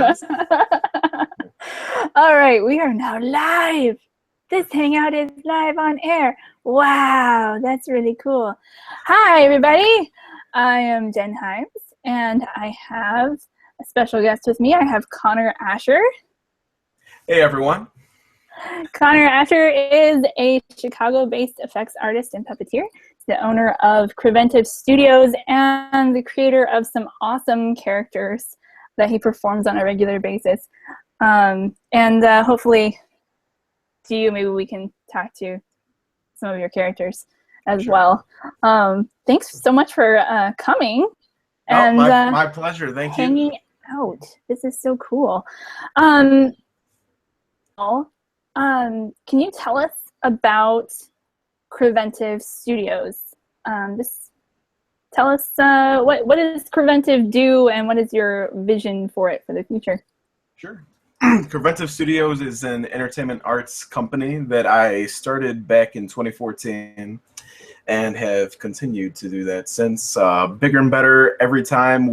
sense? All right, we are now live. This hangout is live on air. Wow, that's really cool. Hi, everybody. I am Jen Himes, and I have a special guest with me. I have Connor Asher. Hey, everyone. Connor Asher is a Chicago-based effects artist and puppeteer. He's the owner of Centive Studios and the creator of some awesome characters that he performs on a regular basis. Hopefully to you, maybe we can talk to some of your characters as well. Thanks so much for coming. And my pleasure. Thank you. Hanging out. This is so cool. Can you tell us about Centive Studios? Just tell us what does Centive do, and what is your vision for it for the future? Sure. Centive Studios is an entertainment arts company that I started back in 2014 and have continued to do that since. Bigger and better every time.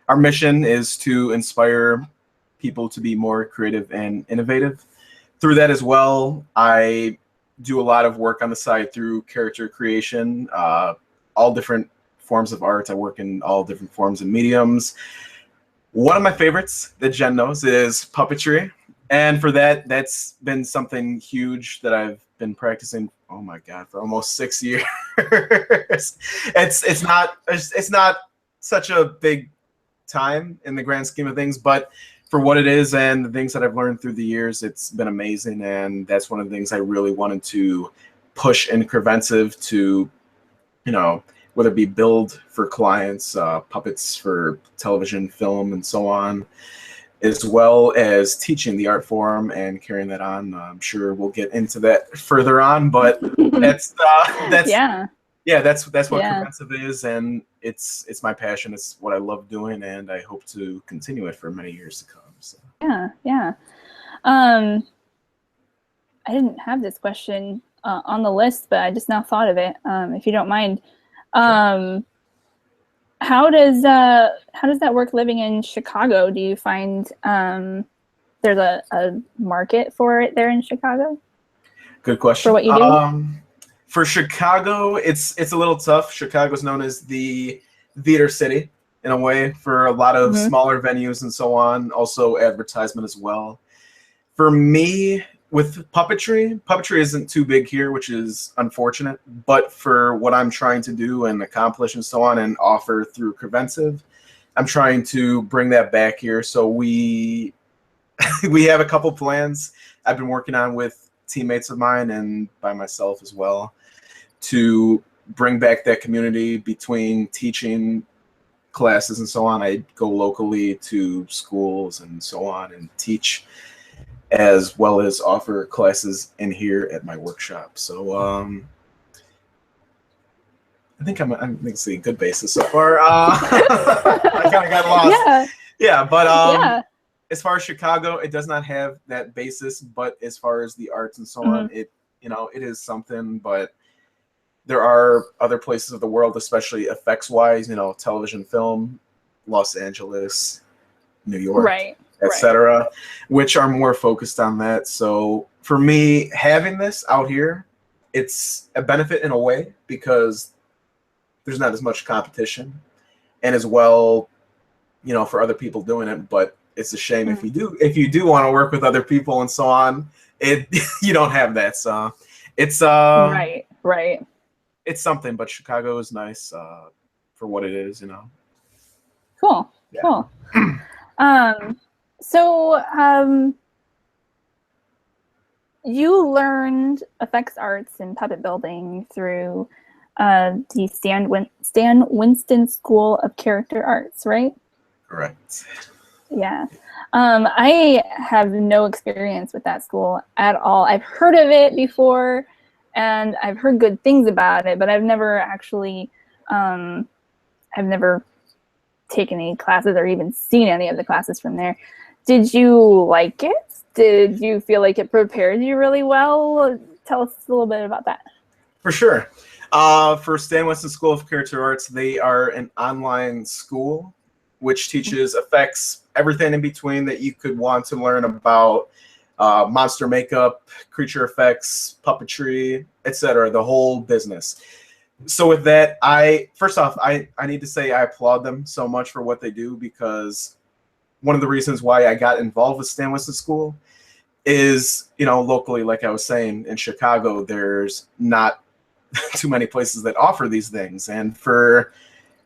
Our mission is to inspire people to be more creative and innovative. Through that as well, I do a lot of work on the side through character creation, all different forms of art. I work in all different forms and mediums. One of my favorites that Jen knows is puppetry. And for that, that's been something huge that I've been practicing, oh my God, for almost 6 years. It's not such a big time in the grand scheme of things, but for what it is and the things that I've learned through the years, it's been amazing. And that's one of the things I really wanted to push in Centive to, whether it be build for clients, puppets for television, film, and so on, as well as teaching the art form and carrying that on. I'm sure we'll get into that further on, but that's what Centive is, and it's my passion. It's what I love doing, and I hope to continue it for many years to come. So. Yeah. I didn't have this question on the list, but I just now thought of it. If you don't mind. Sure. How does that work living in Chicago? Do you find there's a market for it there in Chicago? Good question. For what you do? For Chicago, it's a little tough. Chicago's known as the theater city in a way for a lot of smaller venues and so on. Also advertisement as well. For me, with puppetry isn't too big here, which is unfortunate. But for what I'm trying to do and accomplish and so on and offer through Centive, I'm trying to bring that back here. So we have a couple plans I've been working on with teammates of mine and by myself as well to bring back that community between teaching classes and so on. I go locally to schools and so on and teach, as well as offer classes in here at my workshop. So I think I'm a good basis so far. I kind of got lost. Yeah, but as far as Chicago, it does not have that basis. But as far as the arts and so on, it is something. But there are other places of the world, especially effects-wise, television, film, Los Angeles, New York. Right. Etc., which are more focused on that. So for me, having this out here, it's a benefit in a way because there's not as much competition, and as well, for other people doing it. But it's a shame if you do want to work with other people and so on, you don't have that. So it's right. It's something, but Chicago is nice for what it is, Cool. Yeah. Cool. So you learned effects arts and puppet building through the Stan Winston School of Character Arts, right? Correct. Yeah. I have no experience with that school at all. I've heard of it before, and I've heard good things about it, but I've never actually, I've never taken any classes or even seen any of the classes from there. Did you like it? Did you feel like it prepared you really well? Tell us a little bit about that. For sure. For Stan Winston School of Character Arts, they are an online school which teaches effects, everything in between that you could want to learn about monster makeup, creature effects, puppetry, etc. The whole business. So with that, first off, I need to say I applaud them so much for what they do, because one of the reasons why I got involved with Stan Winston School is, locally, like I was saying, in Chicago, there's not too many places that offer these things. And for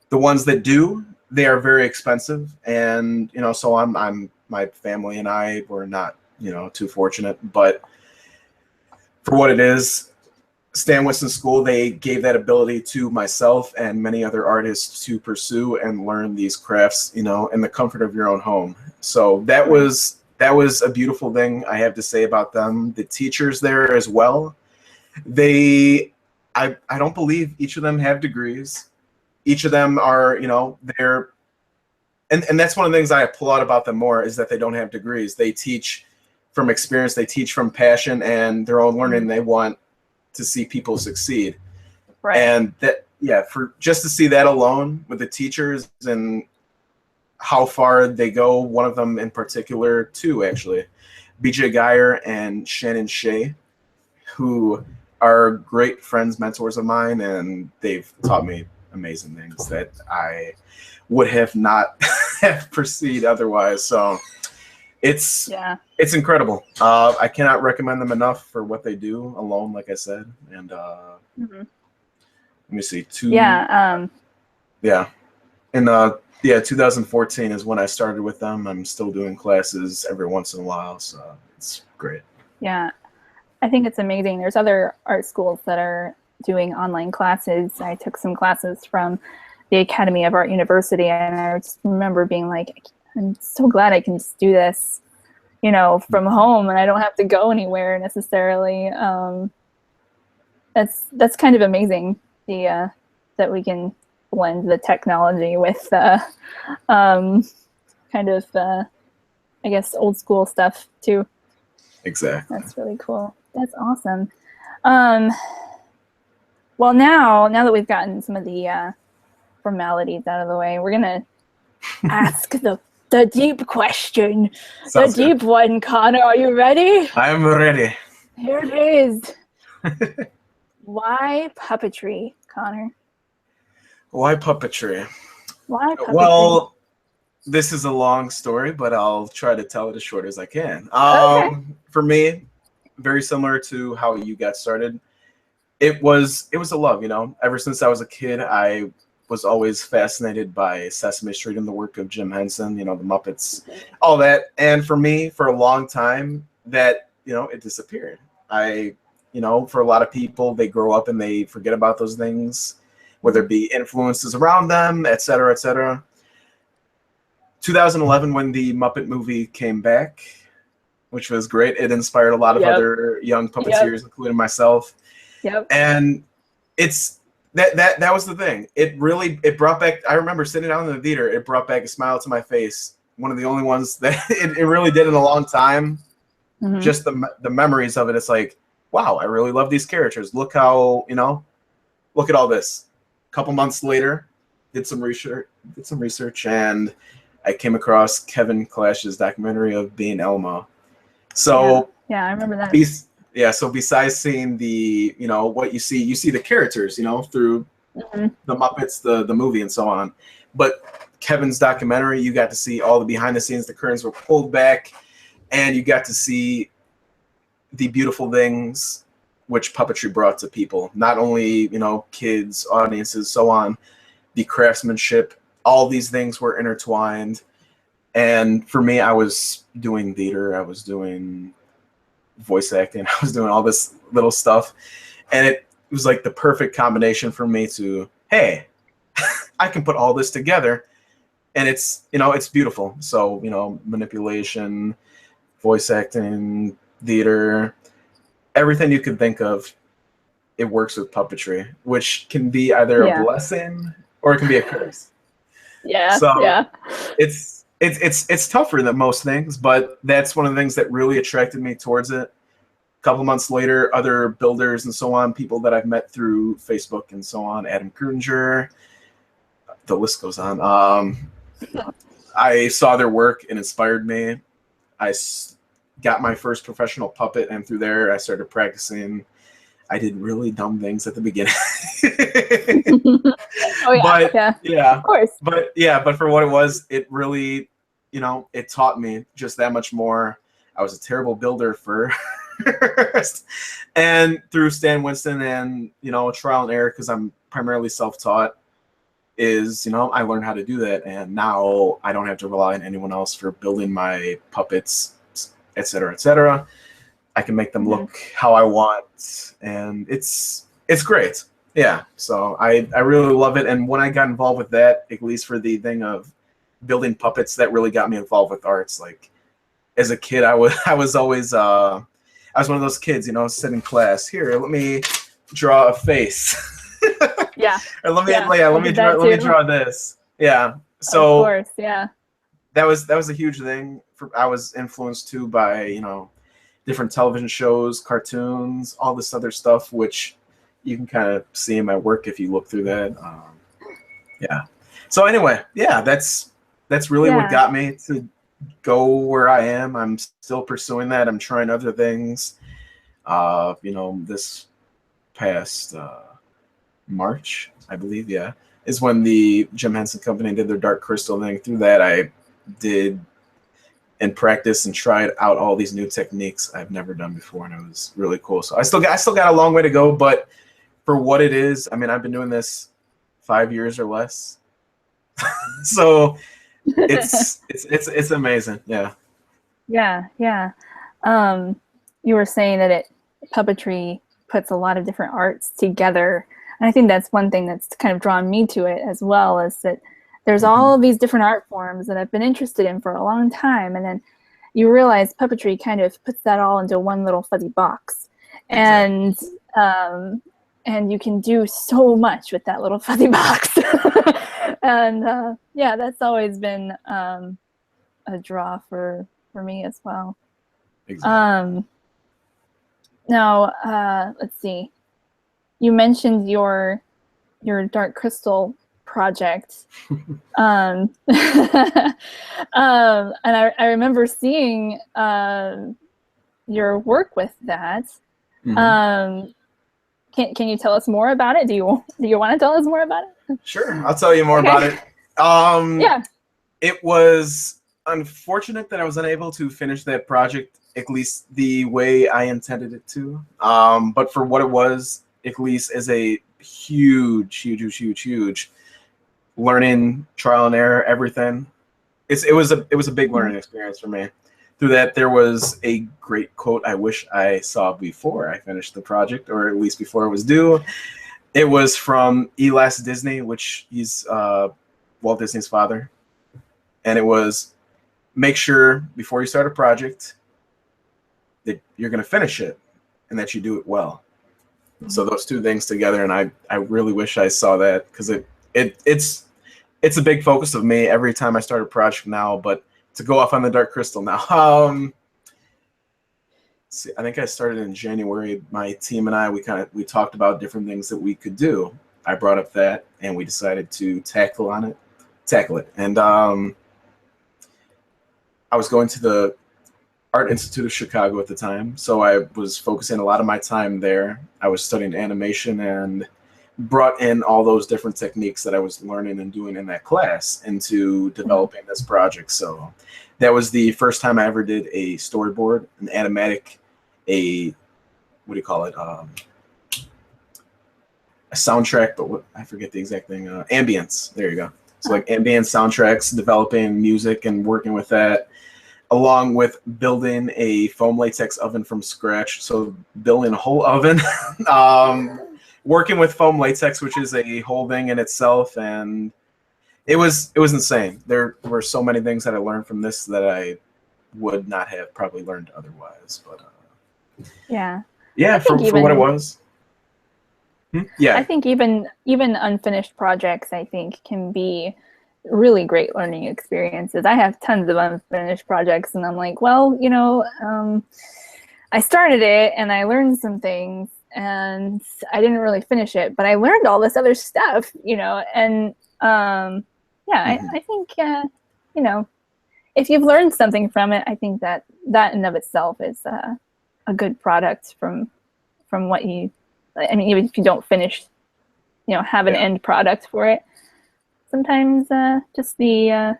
the ones that do, they are very expensive. And, so my family and I were not, too fortunate. But for what it is, Stan Winston School, they gave that ability to myself and many other artists to pursue and learn these crafts, in the comfort of your own home. So that was a beautiful thing I have to say about them. The teachers there as well, I don't believe each of them have degrees. Each of them are, they're, and that's one of the things I applaud about them more, is that they don't have degrees. They teach from experience, they teach from passion and their own learning. They want to see people succeed. Right. And that, for just to see that alone with the teachers and how far they go, one of them in particular, two actually, BJ Geyer and Shannon Shea, who are great friends, mentors of mine, and they've taught me amazing things that I would have not have pursued otherwise. So it's incredible. I cannot recommend them enough for what they do alone, like I said. And let me see, 2014 is when I started with them. I'm still doing classes every once in a while, so it's great. Yeah, I think it's amazing. There's other art schools that are doing online classes. I took some classes from the Academy of Art University, and I just remember being like, I'm so glad I can just do this, from home, and I don't have to go anywhere necessarily. That's kind of amazing, that we can blend the technology with kind of I guess old school stuff too. Exactly. That's really cool. That's awesome. Well, now that we've gotten some of the formalities out of the way, we're gonna ask the deep question. Sounds the deep good. One, Connor. Are you ready? I'm ready. Here it is. Why puppetry, Connor? Why puppetry? Why puppetry? Well, this is a long story, but I'll try to tell it as short as I can. Okay. For me, very similar to how you got started. It was a love, Ever since I was a kid, I was always fascinated by Sesame Street and the work of Jim Henson, the Muppets, all that. And for me, for a long time, that, it disappeared. For a lot of people, they grow up and they forget about those things, whether it be influences around them, et cetera, et cetera. 2011, when the Muppet movie came back, which was great, it inspired a lot of other young puppeteers, including myself. Yep. And it's that was the thing. It brought back, I remember sitting down in the theater, it brought back a smile to my face. One of the only ones that it really did in a long time. Mm-hmm. Just the memories of it. It's like, wow, I really love these characters. Look how, look at all this. A couple months later, did some research, and I came across Kevin Clash's documentary of Being Elmo. So yeah, I remember that. So besides seeing the, what you see the characters, through the Muppets, the movie, and so on. But Kevin's documentary, you got to see all the behind the scenes. The curtains were pulled back, and you got to see the beautiful things which puppetry brought to people. Not only, kids, audiences, so on. The craftsmanship, all these things were intertwined. And for me, I was doing theater. I was doing voice acting. I was doing all this little stuff. And it was like the perfect combination for me to, hey, I can put all this together. And it's, it's beautiful. So, manipulation, voice acting, theater, everything you could think of, it works with puppetry, which can be either a blessing or it can be a curse. Yeah. So it's tougher than most things, but that's one of the things that really attracted me towards it. A couple months later, other builders and so on, people that I've met through Facebook and so on, Adam Kruger, the list goes on. I saw their work and inspired me. Got my first professional puppet, and through there I started practicing. I did really dumb things at the beginning. Oh yeah, but yeah, of course. But for what it was, it really, it taught me just that much more. I was a terrible builder first, and through Stan Winston and trial and error, because I'm primarily self-taught, I learned how to do that, and now I don't have to rely on anyone else for building my puppets, etc., etc. I can make them look how I want, and it's great. Yeah, so I really love it. And when I got involved with that, at least for the thing of building puppets, that really got me involved with arts. Like as a kid, I was always I was one of those kids, sit in class. Here, let me draw a face. Yeah. Or let me draw this. Yeah. So of course, yeah. That was a huge thing. I was influenced too by different television shows, cartoons, all this other stuff, which you can kind of see in my work if you look through that. Yeah. So anyway, yeah, that's really what got me to go where I am. I'm still pursuing that. I'm trying other things. This past March, I believe, is when the Jim Henson Company did their Dark Crystal thing. Through that, I did and practice and tried out all these new techniques I've never done before, and it was really cool. So I still got a long way to go, but for what it is, I mean, I've been doing this 5 years or less, so it's amazing. Yeah. Yeah. You were saying that puppetry puts a lot of different arts together, and I think that's one thing that's kind of drawn me to it as well, is that there's all of these different art forms that I've been interested in for a long time, and then you realize puppetry kind of puts that all into one little fuzzy box, and you can do so much with that little fuzzy box. And that's always been a draw for me as well. Exactly. Now, let's see. You mentioned your Dark Crystal project, and I remember seeing your work with that. Can you tell us more about it? Do you want to tell us more about it? Sure, I'll tell you more about it. Yeah. It was unfortunate that I was unable to finish that project, at least the way I intended it to. But for what it was, at least as a huge learning, trial and error, everything. It was a big learning experience for me. Through that, there was a great quote I wish I saw before I finished the project, or at least before it was due. It was from Elas Disney, which he's Walt Disney's father, and it was, make sure before you start a project that you're going to finish it and that you do it well. So those two things together, and I really wish I saw that, because it's a big focus of me every time I start a project now. But to go off on the Dark Crystal now, see, I think I started in January. My team and I, we talked about different things that we could do. I brought up that, and we decided to tackle it. And I was going to the Art Institute of Chicago at the time, so I was focusing a lot of my time there. I was studying animation and brought in all those different techniques that I was learning and doing in that class into developing this project. So that was the first time I ever did a storyboard, an animatic, what do you call it? A soundtrack, but I forget the exact thing. Ambience. There you go. So like ambient soundtracks, developing music and working with that, along with building a foam latex oven from scratch. So building a whole oven, working with foam latex, which is a whole thing in itself. And it was insane. There were so many things that I learned from this that I would not have probably learned otherwise. But for what it was. Yeah, I think even unfinished projects, I think, can be really great learning experiences. I have tons of unfinished projects, and I'm like, well, I started it and I learned some things, and I didn't really finish it, but I learned all this other stuff, and I think you know, if you've learned something from it, I think that that in of itself is a good product from what you, I mean, even if you don't finish, you know, have an end product for it, sometimes just the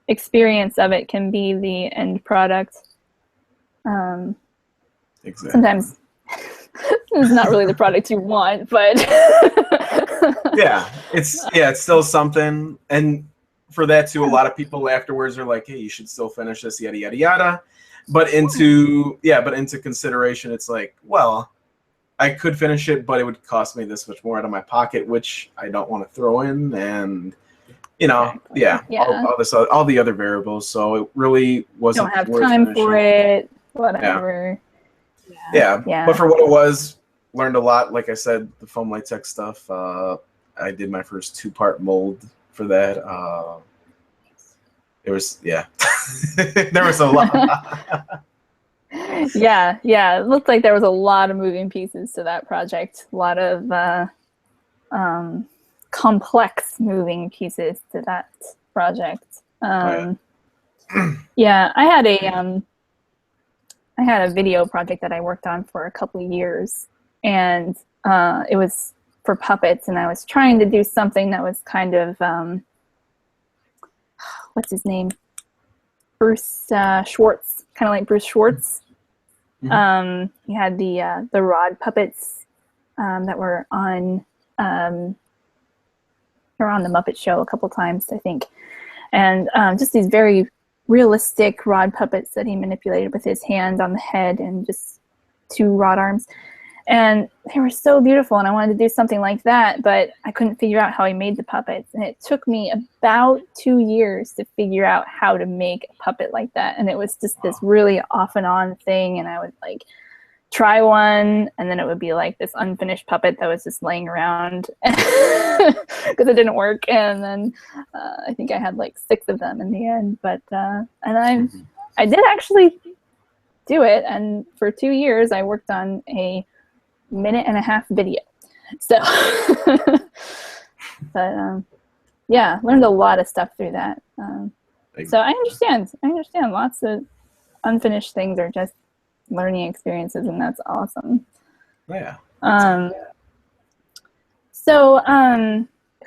experience of it can be the end product. Exactly. Sometimes it's not really the product you want, but it's still something. And for that too, a lot of people afterwards are like, hey, you should still finish this, yada yada yada. But into consideration, it's like, well, I could finish it, but it would cost me this much more out of my pocket, which I don't want to throw in, and you know, all the other variables. So it really wasn't. Don't have time for it, whatever. Yeah. But for what it was, learned a lot. Like I said, the foam latex stuff. I did my first 2-part mold for that. There was there was a lot. It looked like there was a lot of moving pieces to that project. A lot of complex moving pieces to that project. I had a video project that I worked on for a couple of years, and it was for puppets, and I was trying to do something that was kind of what's his name? Bruce Schwartz, kind of like Bruce Schwartz. Mm-hmm. He had the rod puppets that were on the Muppet Show a couple times, I think, and just these very realistic rod puppets that he manipulated with his hand on the head and just 2 rod arms. And they were so beautiful, and I wanted to do something like that, but I couldn't figure out how he made the puppets. And it took me about 2 years to figure out how to make a puppet like that. And it was just this really off and on thing, and I would like try one, and then it would be like this unfinished puppet that was just laying around because it didn't work. And then I think I had like 6 of them in the end. But and I did actually do it, and for 2 years I worked on a 1.5-minute video. So but learned a lot of stuff through that. So I understand lots of unfinished things are just learning experiences, and that's awesome. So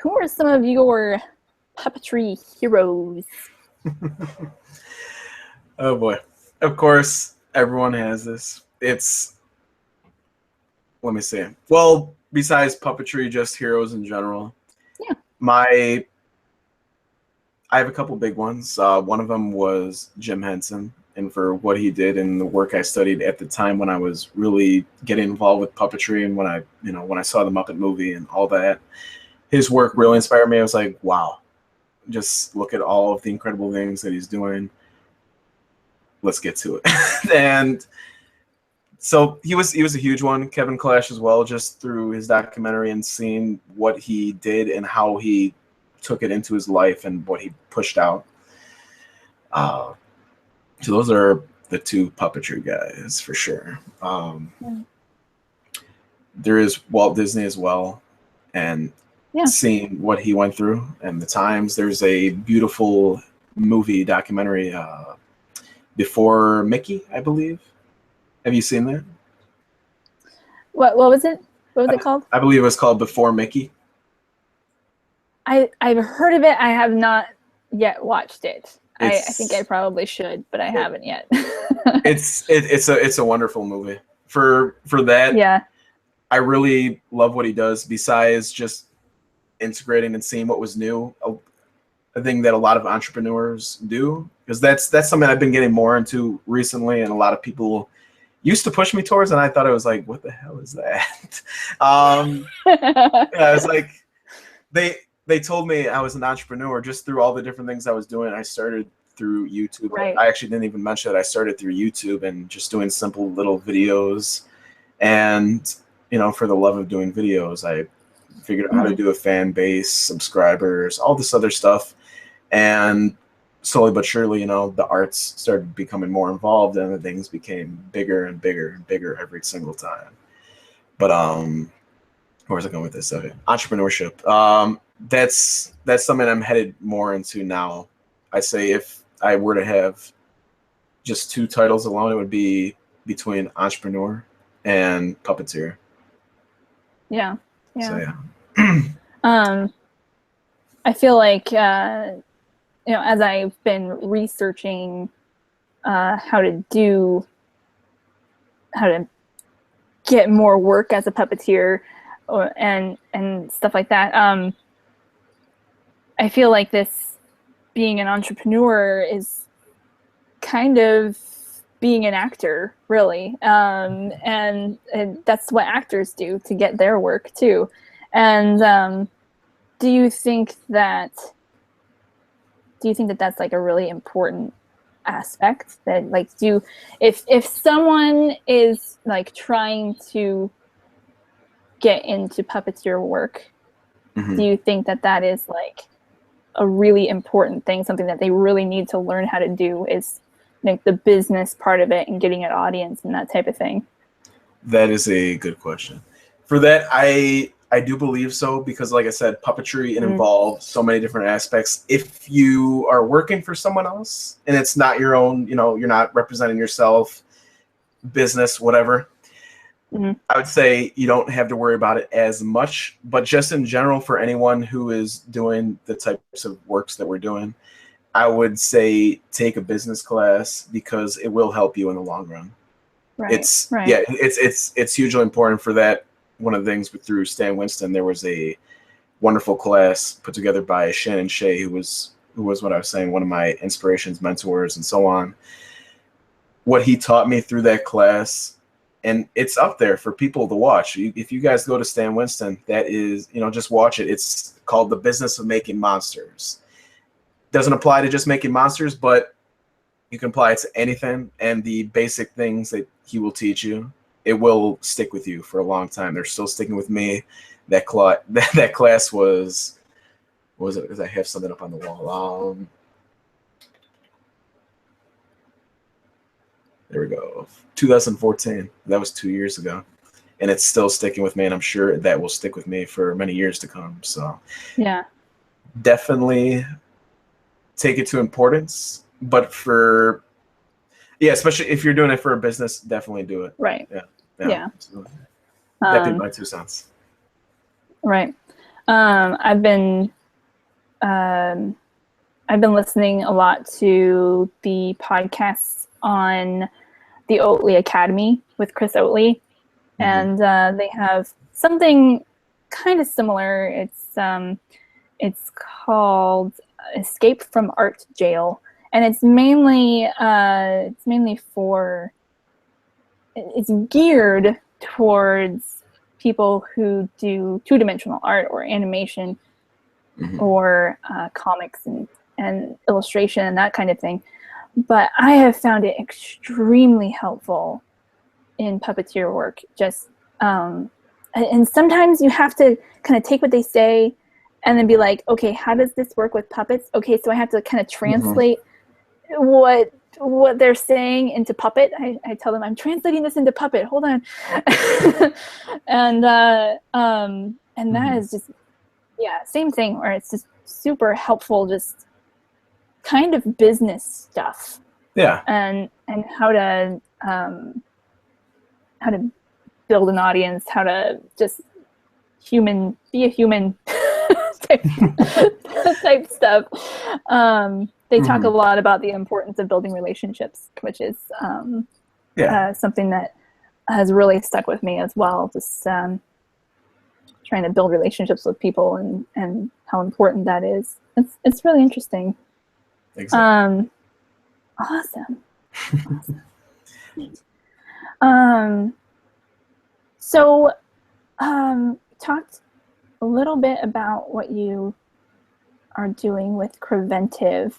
who are some of your puppetry heroes? Oh boy, of course everyone has this. It's, let me see, well, besides puppetry, just heroes in general. I have a couple big ones. One of them was Jim Henson, and for what he did and the work I studied at the time when I was really getting involved with puppetry, and when I saw the Muppet movie and all that, his work really inspired me. I was like, wow, just look at all of the incredible things that he's doing. Let's get to it. And so he was a huge one. Kevin Clash as well, just through his documentary and seeing what he did and how he took it into his life and what he pushed out. So those are the 2 puppetry guys for sure. There is Walt Disney as well, and seeing what he went through and the times. There's a beautiful movie documentary, Before Mickey, I believe. Have you seen that? What was it? What was it called? I believe it was called Before Mickey. I've heard of it. I have not yet watched it. I think I probably should, but I haven't yet. it's a wonderful movie. For that, I really love what he does. Besides just integrating and seeing what was new, a thing that a lot of entrepreneurs do, because that's something I've been getting more into recently, and a lot of people used to push me towards, and I thought it was like, what the hell is that? It's like they told me I was an entrepreneur just through all the different things I was doing. I started through YouTube. Right. I actually didn't even mention that I started through YouTube and just doing simple little videos. And, for the love of doing videos, I figured out how to do a fan base, subscribers, all this other stuff. And slowly but surely, the arts started becoming more involved, and the things became bigger and bigger and bigger every single time. But where's I going with this? Okay. Entrepreneurship. That's something I'm headed more into now. I say if I were to have just 2 titles alone, it would be between entrepreneur and puppeteer. Yeah. So yeah. I feel like as I've been researching how to get more work as a puppeteer and stuff like that, I feel like this being an entrepreneur is kind of being an actor, really, and that's what actors do to get their work too. And do you think that that's like a really important aspect, that like if someone is like trying to get into puppeteer work, do you think that is like a really important thing, something that they really need to learn how to do, is like the business part of it and getting an audience and that type of thing? That is a good question. For that, I do believe so, because like I said, puppetry, it involves so many different aspects. If you are working for someone else and it's not your own, you're not representing yourself, business, whatever, I would say you don't have to worry about it as much. But just in general, for anyone who is doing the types of works that we're doing, I would say take a business class, because it will help you in the long run. Right. It's hugely important for that. One of the things through Stan Winston, there was a wonderful class put together by Shannon Shea, who was what I was saying, one of my inspirations, mentors, and so on. What he taught me through that class, and it's up there for people to watch. If you guys go to Stan Winston, that is, just watch it. It's called The Business of Making Monsters. Doesn't apply to just making monsters, but you can apply it to anything, and the basic things that he will teach you, it will stick with you for a long time. They're still sticking with me. That class was, what was it? Because I have something up on the wall. There we go. 2014. That was 2 years ago, and it's still sticking with me, and I'm sure that will stick with me for many years to come. So yeah, definitely take it to importance. But especially if you're doing it for a business, definitely do it. Right. Yeah. Absolutely. That'd be my 2 cents. Right. I've been listening a lot to the podcasts on the Oatley Academy with Chris Oatley, and they have something kind of similar. It's called Escape from Art Jail. And it's mainly it's geared towards people who do 2-dimensional art or animation or comics and illustration and that kind of thing. But I have found it extremely helpful in puppeteer work. Just and sometimes you have to kind of take what they say and then be like, okay, how does this work with puppets? Okay, so I have to kind of translate what they're saying into puppet. I tell them, I'm translating this into puppet. Hold on. and that is just, same thing, where it's just super helpful, just kind of business stuff. Yeah. And how to build an audience, how to just be a human type stuff. They talk a lot about the importance of building relationships, which is something that has really stuck with me as well. Just trying to build relationships with people and how important that is. It's really interesting. Exactly. Awesome. So talked a little bit about what you are doing with Centive.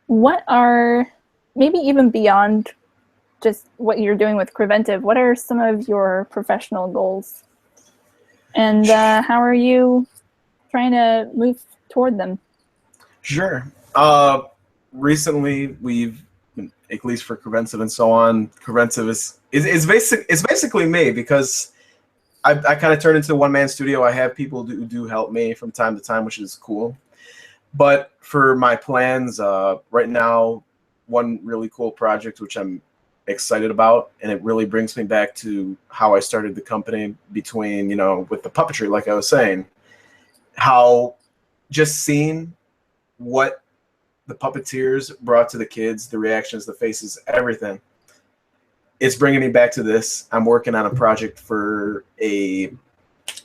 What are, maybe even beyond just what you're doing with Centive, what are some of your professional goals? And how are you trying to move toward them? Sure. Recently, we've, at least for Centive and so on, Centive is basically me, because I kind of turned into a one-man studio. I have people who do help me from time to time, which is cool. But for my plans right now, one really cool project which I'm excited about, and it really brings me back to how I started the company between, with the puppetry, like I was saying, how just seeing what the puppeteers brought to the kids, the reactions, the faces, everything. It's bringing me back to this. I'm working on a project for a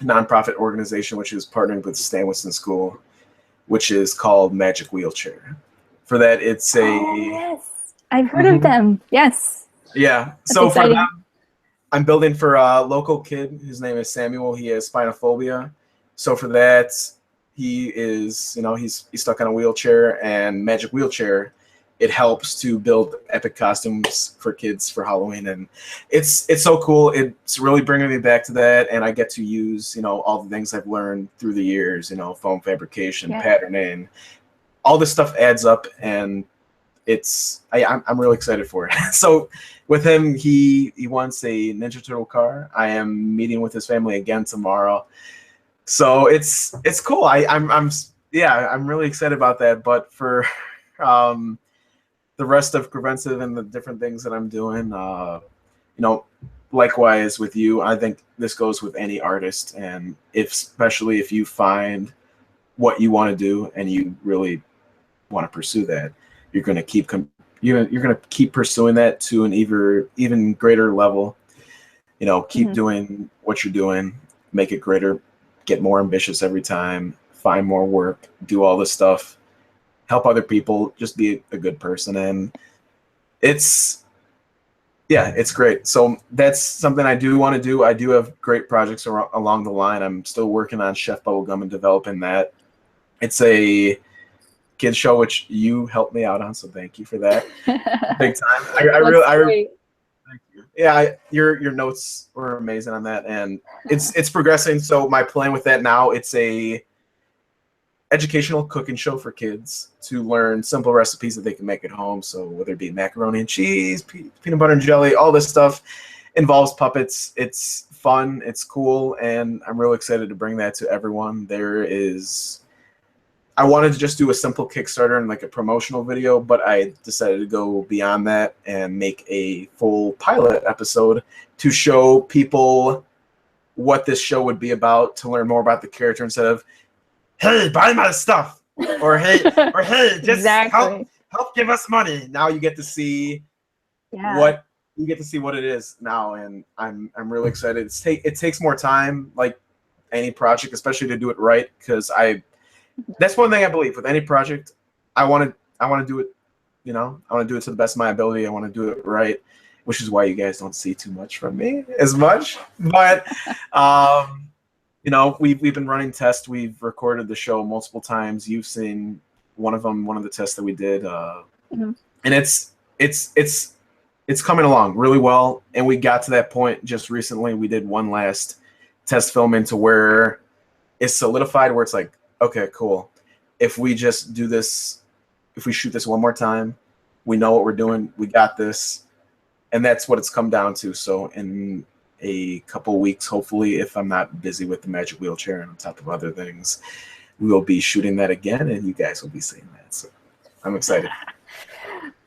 nonprofit organization which is partnering with Stan Winston School, which is called Magic Wheelchair. For that, it's a... Oh, yes. I've heard of them. Yes. Yeah. That's so exciting. For them, I'm building for a local kid. His name is Samuel. He has spinophobia. So for that, he is, he's stuck on a wheelchair, and Magic Wheelchair, it helps to build epic costumes for kids for Halloween, and it's so cool. It's really bringing me back to that, and I get to use, all the things I've learned through the years, foam fabrication, patterning, all this stuff adds up, and I'm really excited for it. So with him, he wants a Ninja Turtle car. I am meeting with his family again tomorrow. So it's cool. I'm really excited about that. But for the rest of Preventive and the different things that I'm doing, likewise with you, I think this goes with any artist, and especially if you find what you want to do and you really want to pursue that, you're going to keep you're going to keep pursuing that to an even greater level. Keep doing what you're doing, make it greater, get more ambitious every time, find more work, do all this stuff, help other people, just be a good person. And it's great. So that's something I do want to do. I do have great projects along the line. I'm still working on Chef Bubblegum and developing that. It's a kids show which you helped me out on, so thank you for that. Big time. Thank you. Yeah, your notes were amazing on that, and it's progressing. So my plan with that now, it's a educational cooking show for kids to learn simple recipes that they can make at home. So whether it be macaroni and cheese, peanut butter and jelly, all this stuff involves puppets. It's fun, it's cool, and I'm really excited to bring that to everyone. I wanted to just do a simple Kickstarter and like a promotional video, but I decided to go beyond that and make a full pilot episode to show people what this show would be about, to learn more about the character instead of, hey, buy my stuff, or hey, just help give us money. Now you get to see what it is now, and I'm really excited. It takes more time, like any project, especially to do it right, because that's one thing I believe with any project. I want to do it, I want to do it to the best of my ability. I want to do it right, which is why you guys don't see too much from me as much. But we've been running tests. We've recorded the show multiple times. You've seen one of the tests that we did, and it's coming along really well. And we got to that point just recently. We did one last test film into where it's solidified, where it's like, okay, cool. If we just do this, if we shoot this one more time, we know what we're doing. We got this. And that's what it's come down to. So in a couple weeks, hopefully, if I'm not busy with the Magic Wheelchair and on top of other things, we will be shooting that again, and you guys will be seeing that. So I'm excited.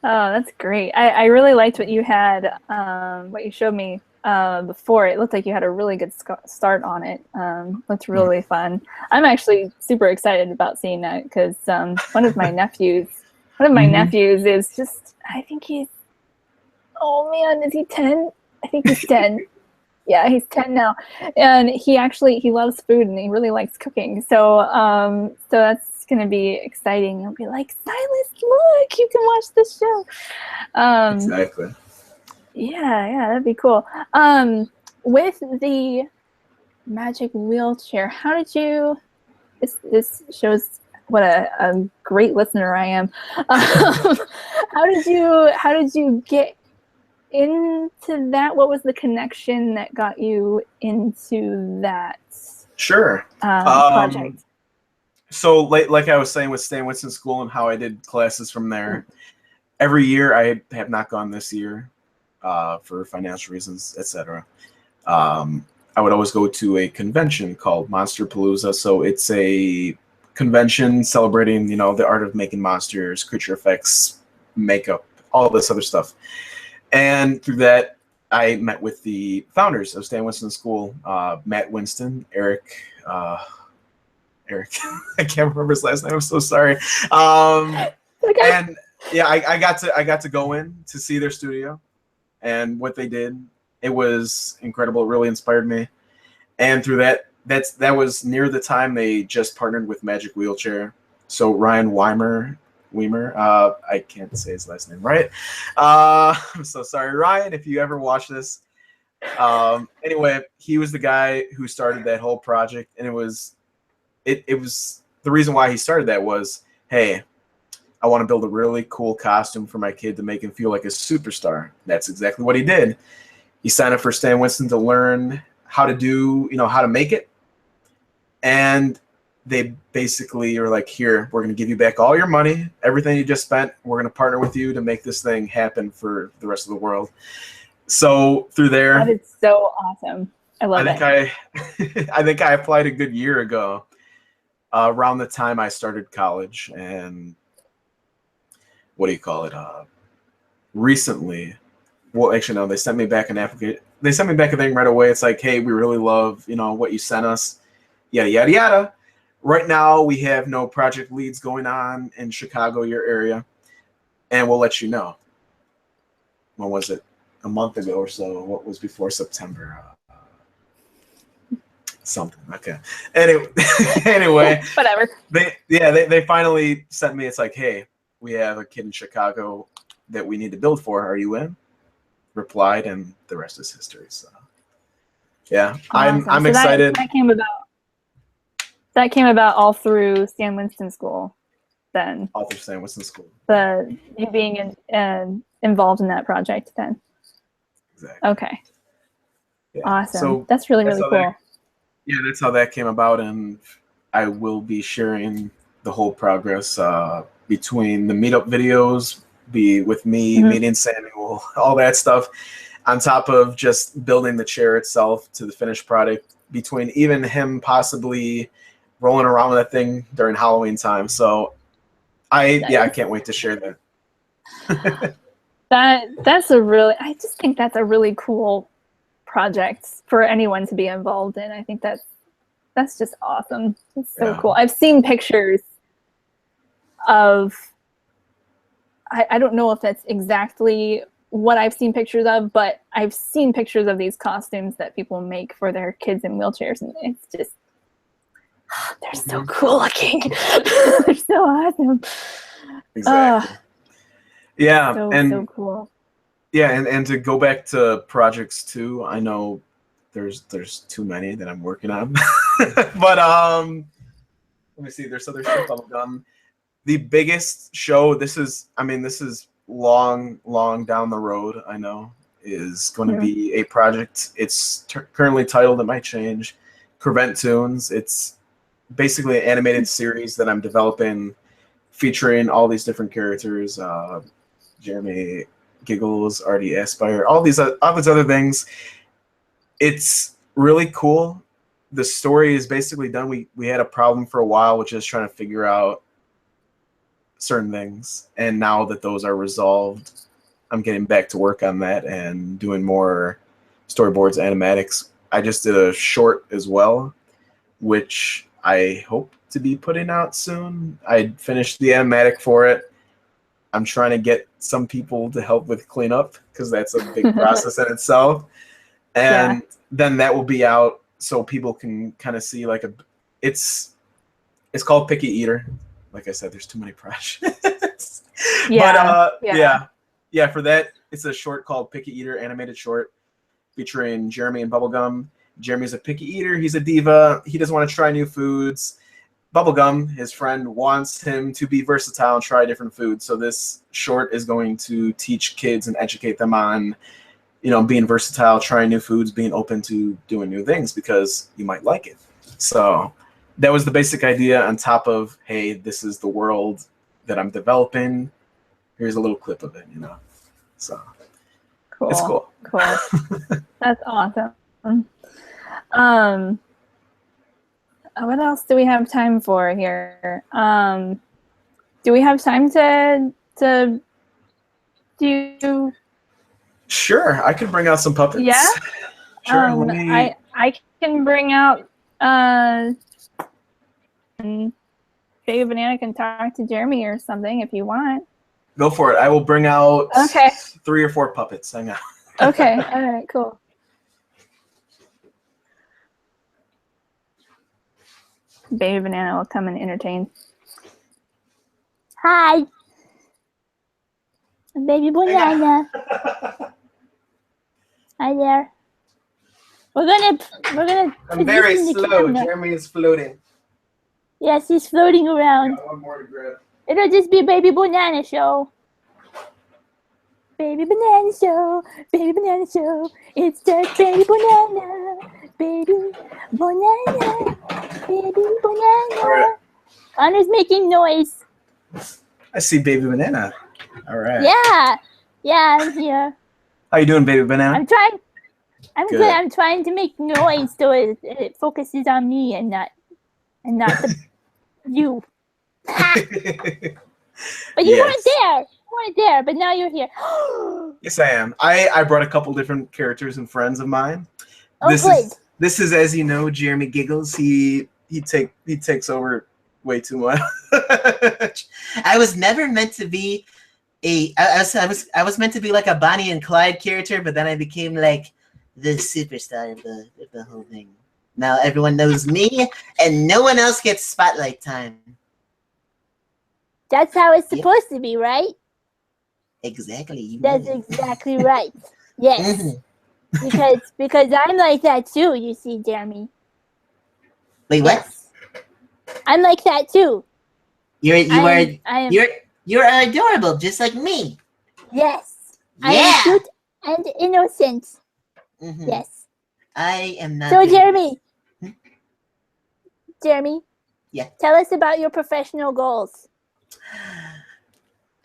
Oh, that's great. I really liked what you had, what you showed me before. It looked like you had a really good start on it. Looked really fun. I'm actually super excited about seeing that because one of my nephews is just, I think he's, oh man, is he 10? I think he's 10. Yeah, he's 10 now. And he loves food and he really likes cooking. So so that's going to be exciting. He'll be like, Silas, look, you can watch this show. Exactly. Yeah, that'd be cool. With the Magic Wheelchair, how did you, this shows what a great listener I am. How did you get into that? What was the connection that got you into that project? So like I was saying with Stan Winston School and how I did classes from there, every year, I have not gone this year for financial reasons, etc. I would always go to a convention called Monster Palooza. So it's a convention celebrating, you know, the art of making monsters, creature effects, makeup, all this other stuff. And through that, I met with the founders of Stan Winston School, Matt Winston, Eric. I can't remember his last name. I'm so sorry. Okay. And yeah, I got to go in to see their studio and what they did. It was incredible. It really inspired me. And through that, that was near the time they just partnered with Magic Wheelchair. So Ryan Weimer, I can't say his last name right. I'm so sorry, Ryan, if you ever watch this. Anyway, he was the guy who started that whole project, and it was the reason why he started that was, hey, I want to build a really cool costume for my kid to make him feel like a superstar. That's exactly what he did. He signed up for Stan Winston to learn how to do, you know, how to make it. And they basically are like, here, we're going to give you back all your money, everything you just spent. We're going to partner with you to make this thing happen for the rest of the world. So through there, that is so awesome. I love it. I think I applied a good year ago, around the time I started college, and what do you call it? Recently, well, actually, no, they sent me back an application. They sent me back a thing right away. It's like, hey, we really love, you know, what you sent us, yada, yada, yada. Right now, we have no project leads going on in Chicago, your area, and we'll let you know. When was it? A month ago or so. What was before September? Something. Okay. Anyway, whatever. They finally sent me. It's like, hey, we have a kid in Chicago that we need to build for. Are you in? Replied, and the rest is history. So, yeah, awesome. I'm excited. That came about all through Stan Winston School. Then all through Stan Winston School. You being involved in that project. Then. Exactly. Okay. Yeah. Awesome. So that's really cool. That's how that came about, and I will be sharing the whole progress between the meetup videos, with me meeting Samuel, all that stuff, on top of just building the chair itself to the finished product, between even him possibly rolling around with that thing during Halloween time. So I can't wait to share that. I just think that's a really cool project for anyone to be involved in. I think that's just awesome. It's so cool. I've seen pictures of, I don't know if that's exactly what I've seen pictures of, but I've seen pictures of these costumes that people make for their kids in wheelchairs, and it's just, they're so cool looking. They're so awesome. Exactly. Yeah, so cool. Yeah, and to go back to projects too, I know there's too many that I'm working on, but let me see. There's other stuff Bubblegum. The biggest show. This is long down the road. I know is going to be a project. It's currently titled. It might change. Prevent Tunes. It's basically an animated series that I'm developing, featuring all these different characters. Jeremy Giggles, Artie Aspire, all these other things. It's really cool. The story is basically done. We had a problem for a while, which is trying to figure out certain things, and now that those are resolved, I'm getting back to work on that and doing more storyboards, animatics. I just did a short as well, which I hope to be putting out soon. I finished the animatic for it. I'm trying to get some people to help with cleanup, because that's a big process in itself. And then that will be out so people can kind of see it's called Picky Eater. Like I said, there's too many projects. For that, it's a short called Picky Eater, animated short, featuring Jeremy and Bubblegum. Jeremy's a picky eater. He's a diva. He doesn't want to try new foods. Bubblegum, his friend, wants him to be versatile and try different foods. So this short is going to teach kids and educate them on, being versatile, trying new foods, being open to doing new things, because you might like it. So that was the basic idea, on top of, hey, this is the world that I'm developing. Here's a little clip of it, So cool. It's cool. Cool. That's awesome. what else do we have time for here? Do we have time to do? Sure, I could bring out some puppets. Yeah. Sure. I can bring out. Baby Banana can talk to Jeremy or something if you want. Go for it. I will bring out 3 or 4 puppets. Hang on. Okay. All right. Cool. Baby Banana will come and entertain. Hi. Baby Banana. Hi there. We're gonna. I'm very slow. Jeremy is floating. Yes, he's floating around. Got one more to grab. It'll just be Baby Banana show. Baby Banana show. Baby Banana show. It's just Baby Banana. Baby Banana. Baby Banana. Right. Anna's making noise. I see Baby Banana. All right. Yeah, I'm here. How you doing, Baby Banana? I'm good. I'm trying to make noise so it focuses on me and not you. But you weren't there. You weren't there, but now you're here. Yes, I am. I brought a couple different characters and friends of mine. Oh, good. This is, as you know, Jeremy Giggles. He takes over way too much. I was never meant to be I was meant to be like a Bonnie and Clyde character, but then I became like the superstar of the whole thing. Now everyone knows me, and no one else gets spotlight time. That's how it's supposed to be, right? Exactly. That's exactly right. Yes. Because I'm like that too, you see, Jeremy. Wait, what? Yes. I'm like that too. You're adorable, just like me. Yes. Yeah. I am cute and innocent. Mm-hmm. Yes. I am not. So, Jeremy. Jeremy. Yeah. Tell us about your professional goals.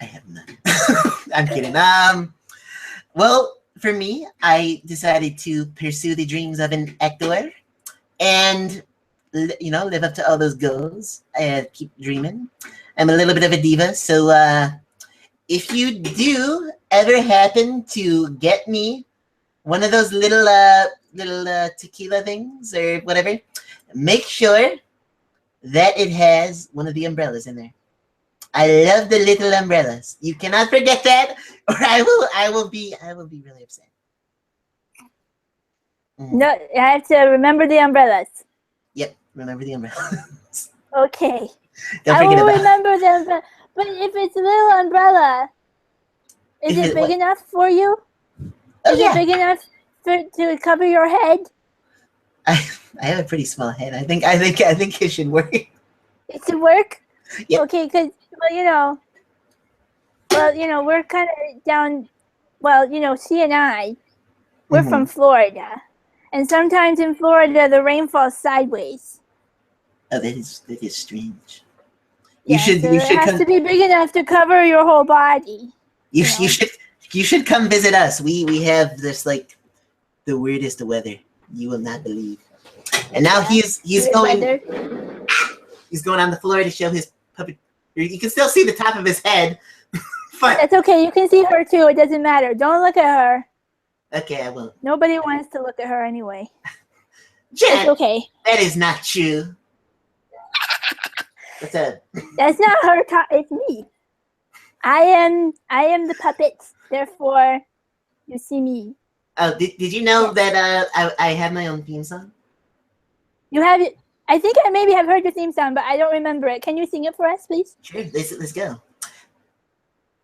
I have none. I'm kidding. Well, for me, I decided to pursue the dreams of an actor and, live up to all those goals. I keep dreaming. I'm a little bit of a diva, so if you do ever happen to get me one of those little tequila things or whatever, make sure that it has one of the umbrellas in there. I love the little umbrellas. You cannot forget that, or I will be really upset. No, I have to remember the umbrellas. Yep, remember the umbrellas. Okay. Don't I forget will about remember them. But if it's a little umbrella, is it big enough for you? Oh, is it big enough to cover your head? I have a pretty small head. I think it should work. It should work? Yep. Okay, because we're kind of down. Well, she and I, we're from Florida, and sometimes in Florida the rain falls sideways. Oh, that is strange. Yeah, it has to be big enough to cover your whole body. You should come visit us. We have this like the weirdest weather you will not believe. And now he's going on the floor to show his puppet. You can still see the top of his head. But that's okay. You can see her too. It doesn't matter. Don't look at her. Okay, I won't. Nobody wants to look at her anyway. Jen, it's okay. That is not true. What's up? That's not her. It's me. I am the puppet. Therefore, you see me. Oh, did you know that I have my own theme song? You have it. I think I maybe have heard your theme song, but I don't remember it. Can you sing it for us, please? Sure. Let's go.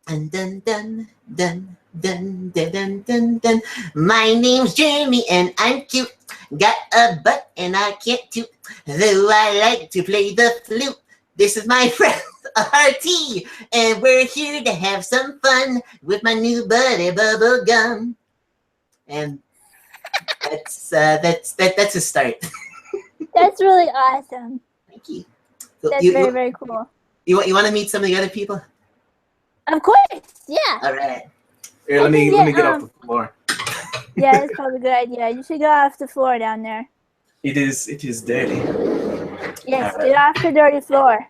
Dun dun dun dun dun dun dun dun dun. My name's Jeremy and I'm cute. Got a butt and I can't toot. Though I like to play the flute. This is my friend RT, and we're here to have some fun with my new buddy Bubblegum. And that's a start. That's really awesome. Thank you. So that's very, very cool. You want to meet some of the other people? Of course, yeah. All right. Here, let me get off the floor. Yeah, that's probably a good idea. You should go off the floor down there. It is dirty. Yes, get off the dirty floor.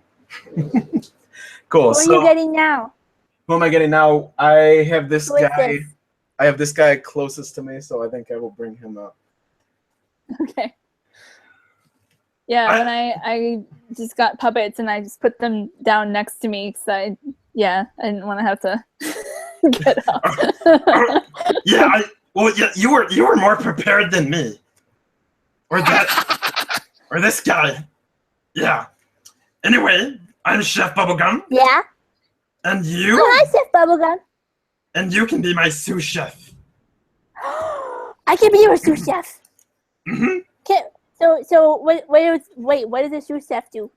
Cool. Who are you getting now? Who am I getting now? I have this Who is guy. this? I have this guy closest to me, so I think I will bring him up. Okay. Yeah, when I just got puppets and I just put them down next to me because I didn't want to have to get up. You were more prepared than me, or this guy. Yeah. Anyway, I'm Chef Bubblegum. Yeah. And you? Oh, hi, Chef Bubblegum. And you can be my sous chef. I can be your sous chef. Mm-hmm. So what does a sous chef do?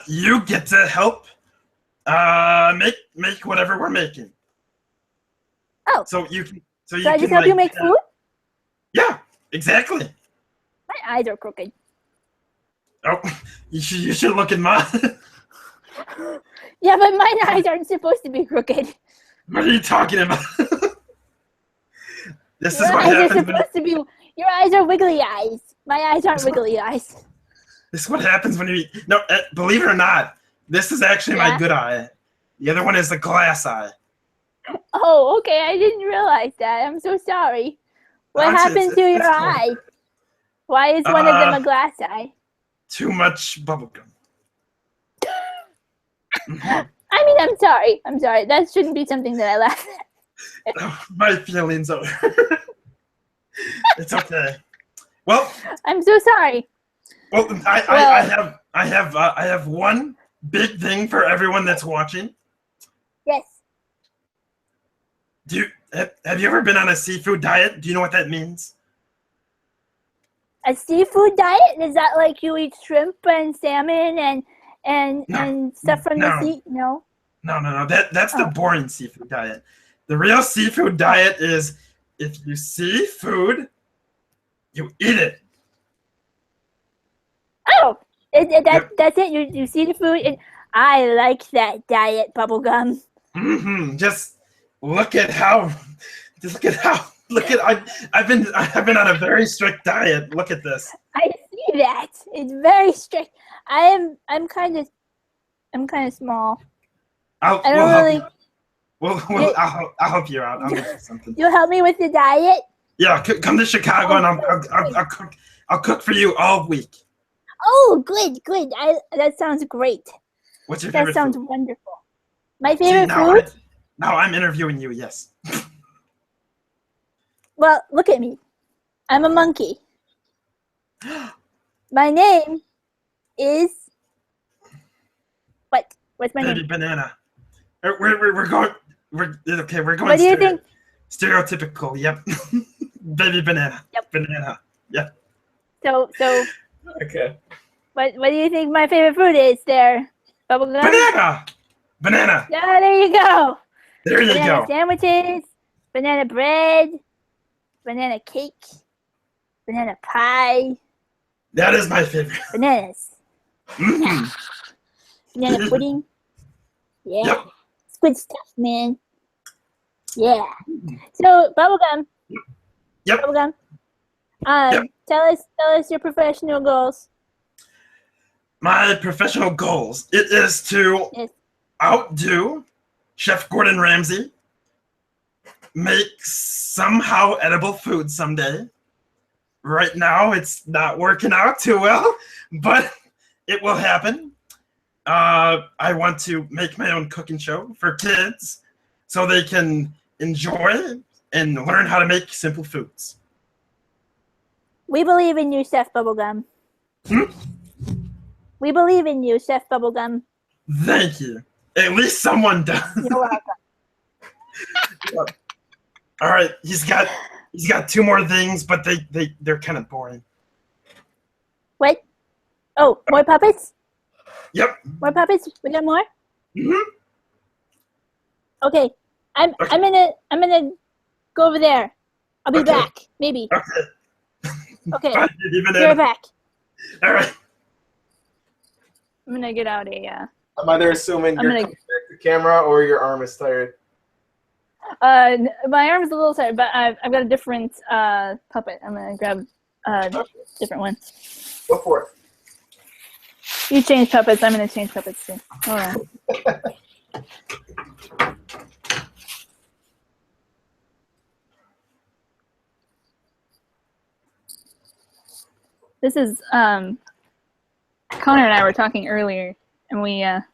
You get to help make whatever we're making. Oh. So I just help you make food? Yeah, exactly. My eyes are crooked. Oh, you should look at mine. Yeah, but my eyes aren't supposed to be crooked. What are you talking about? This is Your what eyes are happens supposed to be. Your eyes are wiggly eyes. My eyes aren't wiggly eyes. This is what happens when you eat. No, believe it or not, this is actually my good eye. The other one is the glass eye. Oh, okay. I didn't realize that. I'm so sorry. What happened to your eye? Why is one of them a glass eye? Too much bubblegum. I mean, I'm sorry. I'm sorry. That shouldn't be something that I laugh at. Oh, my feelings are. It's okay. Well, I'm so sorry. Well, I have one big thing for everyone that's watching. Yes. Have you ever been on a seafood diet? Do you know what that means? A seafood diet? Is that like you eat shrimp and salmon and stuff from the sea? No. No. That's the boring seafood diet. The real seafood diet is if you see food, you eat it. Oh, that's it. You see the food, and I like that diet, Bubblegum. Mm-hmm. Just look at how. I've been on a very strict diet. Look at this. I see that. It's very strict. I'm kind of small. I'll help you out. I'll get you something. You'll help me with the diet? Yeah, come to Chicago and I'll cook for you all week. Oh, good. That sounds great. What's your favorite That sounds food? wonderful. My favorite food? Now I'm interviewing you, yes. Well, look at me. I'm a monkey. My name is... What? What's my Baby name? Banana. We're going What do you think? Stereotypical, yep. Baby Banana. Yep. Banana. Yep. So Okay. what do you think my favorite food is there? Bubblegum? Banana. Yeah, there you go. There you Banana go. sandwiches, banana bread, banana cake, banana pie. That is my favorite. Bananas. Mm-hmm. Banana pudding. Yeah. Yep. It's good stuff, man. Yeah. So, Bubblegum. Yep. Bubblegum. Yep. Tell us your professional goals. My professional goals. It is to outdo Chef Gordon Ramsay, make somehow edible food someday. Right now, it's not working out too well, but it will happen. I want to make my own cooking show for kids so they can enjoy and learn how to make simple foods. We believe in you, Chef Bubblegum. We believe in you, Chef Bubblegum. Thank you. At least someone does. You're welcome. All right, he's got two more things, but they're kind of boring. What? Oh, more puppets? Yep. More puppets? We got more? Mhm. Okay. I'm gonna go over there. I'll be back. Maybe. Okay. Bye, Be right back. All right. I'm gonna get out a. I'm either assuming you're coming back to the camera or your arm is tired. My arm's a little tired, but I've got a different puppet. I'm gonna grab a different one. Go for it. You change puppets. I'm gonna change puppets too. Hold on. This is Connor and I were talking earlier, and I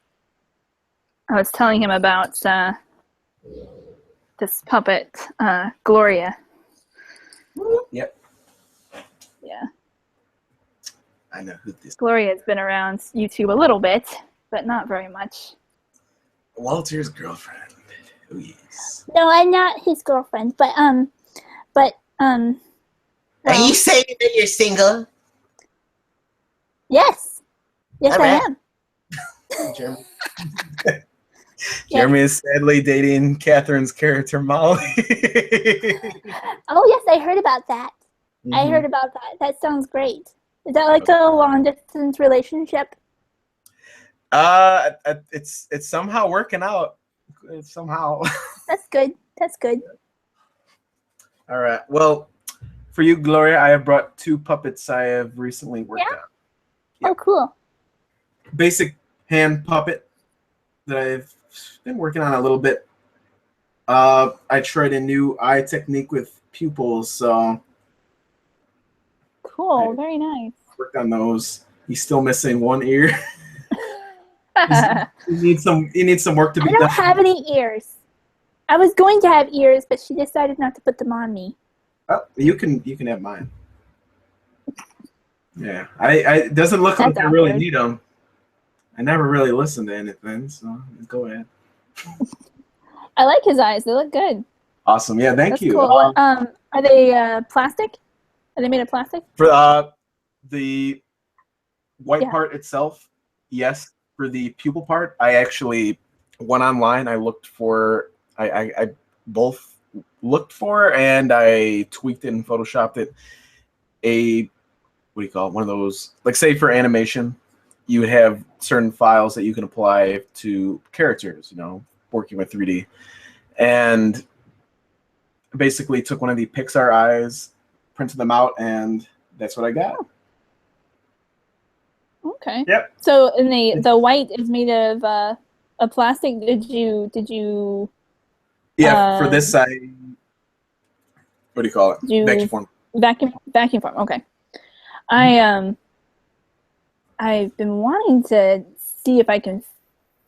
was telling him about this puppet, Gloria. Yep. Yeah. I know who this. Gloria's been around YouTube a little bit, but not very much. Walter's girlfriend. Oh yes. No, I'm not his girlfriend, but Are you saying that you're single? Yes. Yes, All I right. am. Jeremy. Jeremy is sadly dating Catherine's character Molly. Oh, yes, I heard about that. I heard about that. That sounds great. Is that like a long-distance relationship? It's somehow working out. It's somehow. That's good. That's good. All right. Well, for you, Gloria, I have brought 2 puppets I have recently worked on. Yep. Oh, cool. Basic hand puppet that I've been working on a little bit. I tried a new eye technique with pupils, so Cool. Very nice. worked on those. He's still missing one ear. He needs some work to be I don't done. have any ears. I was going to have ears, but she decided not to put them on me. Oh, you can have mine. Yeah, it doesn't look like I really need them. I never really listened to anything, so go ahead. I like his eyes. They look good. Awesome. Yeah, thank you. Cool. Are they plastic? Are they made of plastic? For the white part itself, yes. For the pupil part, I actually went online. I looked for I both looked for and I tweaked it and photoshopped it. What do you call it? One of those, like, say for animation, you would have certain files that you can apply to characters, working with 3D. And basically took one of the Pixar eyes, printed them out, and that's what I got. Okay. Yep. So the white is made of a plastic. Did you? Yeah. For this side, what do you call it? Vacuum form. Vacuum form. Okay. I've been wanting to see if I can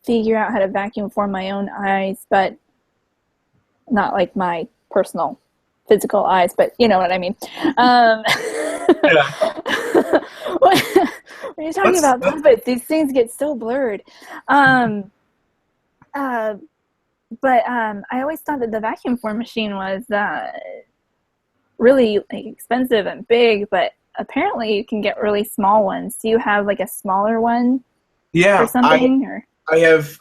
figure out how to vacuum form my own eyes, but not like my personal physical eyes, but you know what I mean. When you're talking about puppets, these things get so blurred. But I always thought that the vacuum form machine was really expensive and big, but apparently you can get really small ones. Do you have like a smaller one? Yeah, or something? I have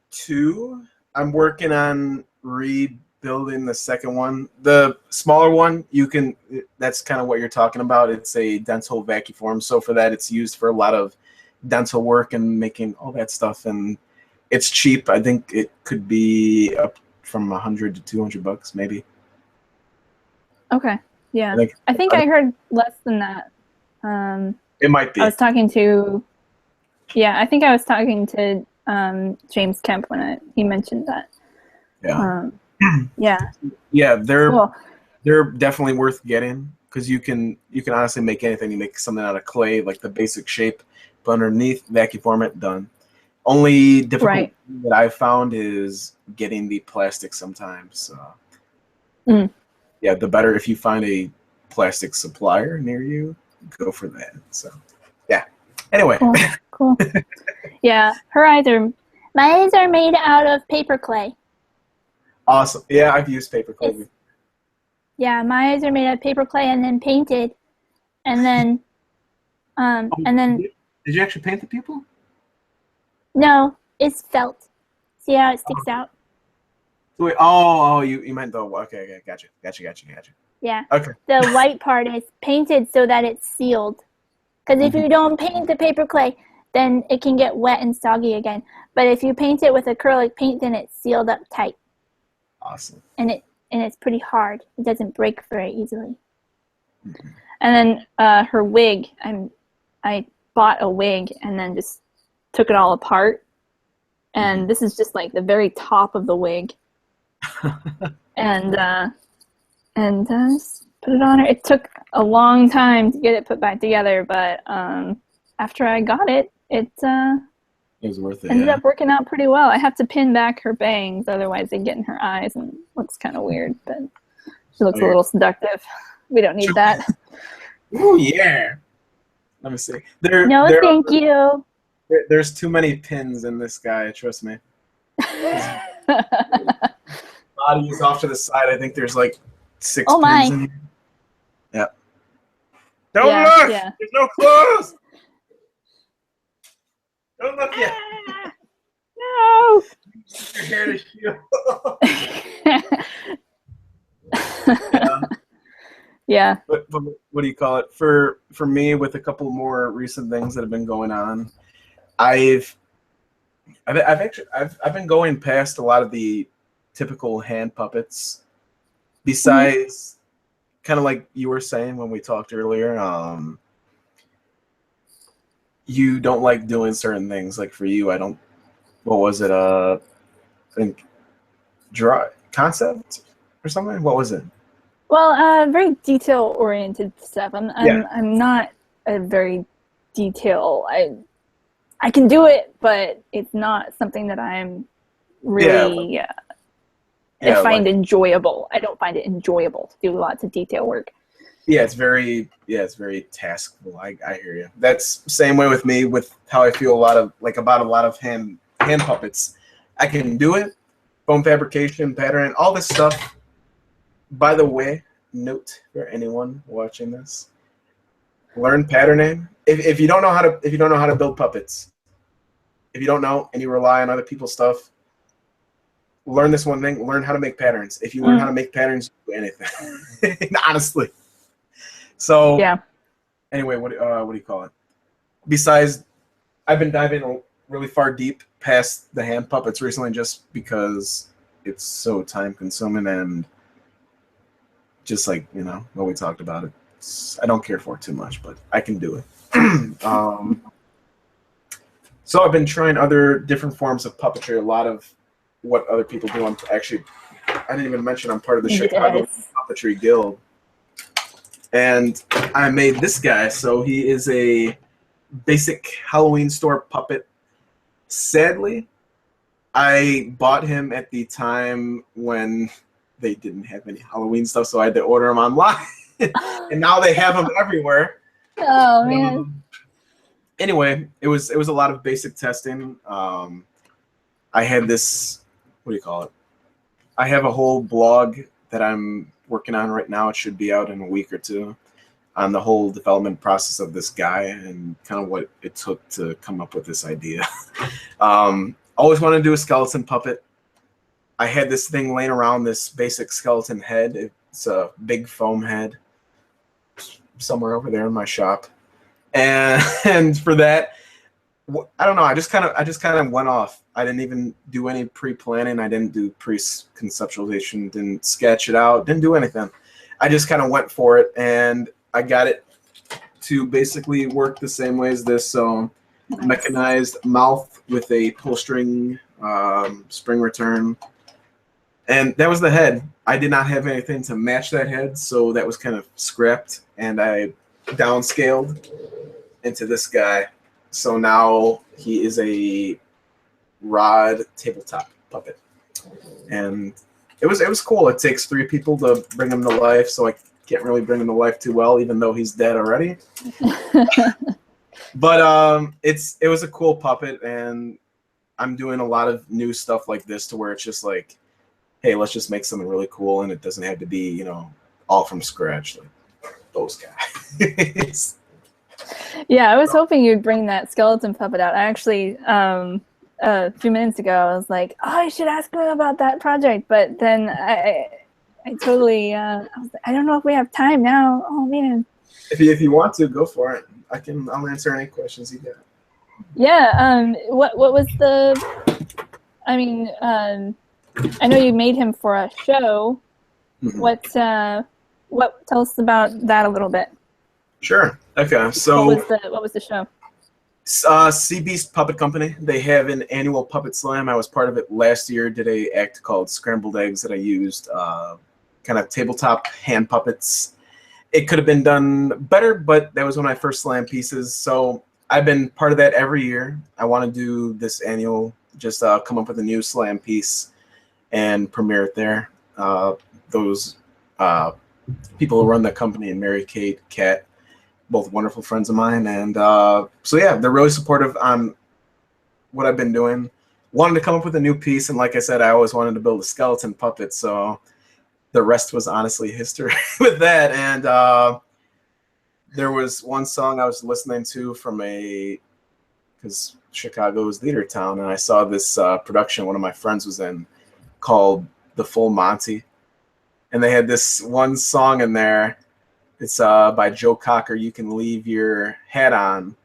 2. I'm working on rebuilding the second one. The smaller one, that's kind of what you're talking about. It's a dental vacuum form. So for that, it's used for a lot of dental work and making all that stuff. And it's cheap. I think it could be up from $100 to $200 maybe. Okay. Yeah. I think I heard less than that. It might be. I think I was talking to James Kemp when he mentioned that. Yeah. Yeah, they're definitely worth getting, because you can honestly make anything. You make something out of clay, like the basic shape, but underneath, vacuum form it, done. Only difficult thing that I've found is getting the plastic sometimes. Yeah, the better if you find a plastic supplier near you, go for that. So yeah. Anyway. Cool. Yeah, my eyes are made out of paper clay. Awesome. Yeah, I've used paper clay. Yeah, my eyes are made out of paper clay and then painted, and then Did you actually paint the pupil? No, it's felt. See how it sticks out? Wait, you meant the okay, gotcha. Yeah. Okay. The white part is painted so that it's sealed. Because if you don't paint the paper clay, then it can get wet and soggy again. But if you paint it with acrylic paint, then it's sealed up tight. Awesome. And it's pretty hard. It doesn't break very easily. And then her wig, I bought a wig and then just took it all apart. And this is just like the very top of the wig. and put it on her. It took a long time to get it put back together, but after I got it, it was worth it. Ended up working out pretty well. I have to pin back her bangs, otherwise they get in her eyes and looks kind of weird, but she looks a little seductive. We don't need that. Oh yeah. Let me see. Thank you. There's too many pins in this guy, trust me. Body is off to the side. I think there's like 6 pins in here. Yeah. Don't look! Yeah. There's no clothes! Don't look yet. No! Your hair to shield. Yeah. But what do you call it? For me, with a couple more recent things that have been going on, I've been going past a lot of the typical hand puppets. Besides, kind of like you were saying when we talked earlier, you don't like doing certain things. Like for you, I don't. What was it? I think concept or something. What was it? Well, very detail-oriented stuff. I'm not a very detail. I can do it, but it's not something that I'm really I find enjoyable. I don't find it enjoyable to do lots of detail work. Yeah, it's very taskful. I hear you. That's same way with me with how I feel about a lot of hand puppets. I can do it, foam fabrication, pattern, all this stuff. By the way, note for anyone watching this: learn patterning. If you don't know how to build puppets, if you don't know and you rely on other people's stuff, learn this one thing. Learn how to make patterns. If you learn how to make patterns, you can do anything. Honestly. So yeah. Anyway, what do you call it? Besides, I've been diving really far deep past the hand puppets recently, just because it's so time consuming and just like what we talked about it. I don't care for it too much, but I can do it. So I've been trying other different forms of puppetry. A lot of what other people do. I didn't even mention I'm part of the Chicago Puppetry Guild. And I made this guy. So he is a basic Halloween store puppet. Sadly, I bought him at the time when they didn't have any Halloween stuff, so I had to order them online. And now they have them everywhere. Oh, man. Anyway, it was a lot of basic testing. I had this, what do you call it? I have a whole blog that I'm working on right now. It should be out in a week or two on the whole development process of this guy and kind of what it took to come up with this idea. Always wanted to do a skeleton puppet. I had this thing laying around, this basic skeleton head. It's a big foam head somewhere over there in my shop. And for that, I don't know. I just kind of went off. I didn't even do any pre-planning. I didn't do pre-conceptualization. Didn't sketch it out. Didn't do anything. I just kind of went for it, and I got it to basically work the same way as this. So, mechanized mouth with a pull string, spring return, and that was the head. I did not have anything to match that head, so that was kind of scrapped, and I downscaled into this guy. So now he is a rod tabletop puppet, and it was cool. It takes 3 people to bring him to life, so I can't really bring him to life too well, even though he's dead already. But it was a cool puppet, and I'm doing a lot of new stuff like this to where it's just like, hey, let's just make something really cool, and it doesn't have to be all from scratch like those guys. Yeah, I was hoping you'd bring that skeleton puppet out. I actually, a few minutes ago, I was like, oh, I should ask him about that project. But then I totally, I was like, I don't know if we have time now. Oh, man. If you want to, go for it. I'll answer any questions you got. Yeah. What was the? I mean, I know you made him for a show. Mm-hmm. What? Tell us about that a little bit. Sure. Okay. So what was the show? Sea Beast Puppet Company. They have an annual puppet slam. I was part of it last year. Did a act called Scrambled Eggs that I used kind of tabletop hand puppets. It could have been done better, but that was one of my first slam pieces. So I've been part of that every year. I want to do this annual, just come up with a new slam piece and premiere it there. Those people who run the company, and Mary Kate, Kat, both wonderful friends of mine. And so, yeah, they're really supportive on what I've been doing. Wanted to come up with a new piece. And like I said, I always wanted to build a skeleton puppet. So the rest was honestly history with that. And there was one song I was listening to from because Chicago is theater town. And I saw this production one of my friends was in called The Full Monty. And they had this one song in there. It's by Joe Cocker, You Can Leave Your Hat On.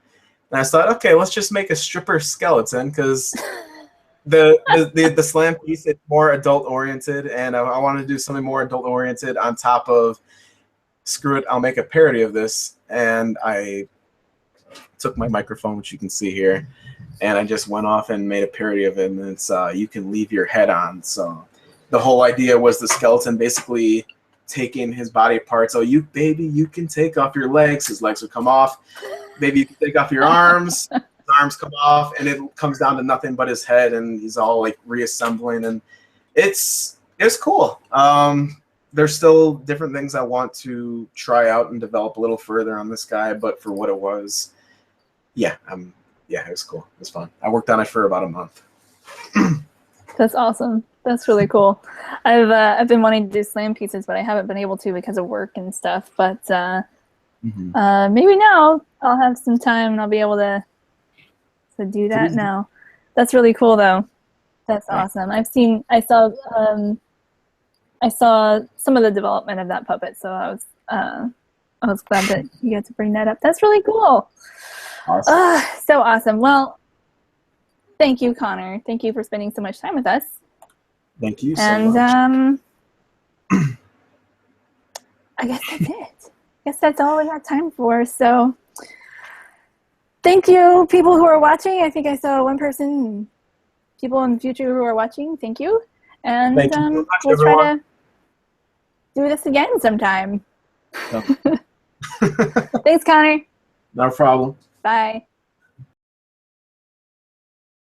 And I thought, okay, let's just make a stripper skeleton, because the slam piece is more adult oriented, and I wanted to do something more adult oriented on top of, screw it, I'll make a parody of this. And I took my microphone, which you can see here, and I just went off and made a parody of it. And it's You Can Leave Your Head On. So the whole idea was the skeleton basically taking his body parts. Oh, you can take off your legs. His legs would come off. Maybe you can take off your arms. His arms come off, and it comes down to nothing but his head, and he's all like reassembling, and it's cool. There's still different things I want to try out and develop a little further on this guy, but for what it was, yeah, it was cool. It was fun. I worked on it for about a month. That's awesome. That's really cool. I've been wanting to do slam pieces, but I haven't been able to because of work and stuff. But maybe now I'll have some time and I'll be able to do that now. That's really cool, though. That's awesome. I saw some of the development of that puppet, so I was glad that you got to bring that up. That's really cool. Awesome. So awesome. Well, thank you, Connor. Thank you for spending so much time with us. Thank you so much. I guess that's it. I guess that's all we got time for. So thank you, people who are watching. I think I saw one person, people in the future who are watching. Thank you. And thank you we'll try to do this again sometime. No. Thanks, Connor. No problem. Bye.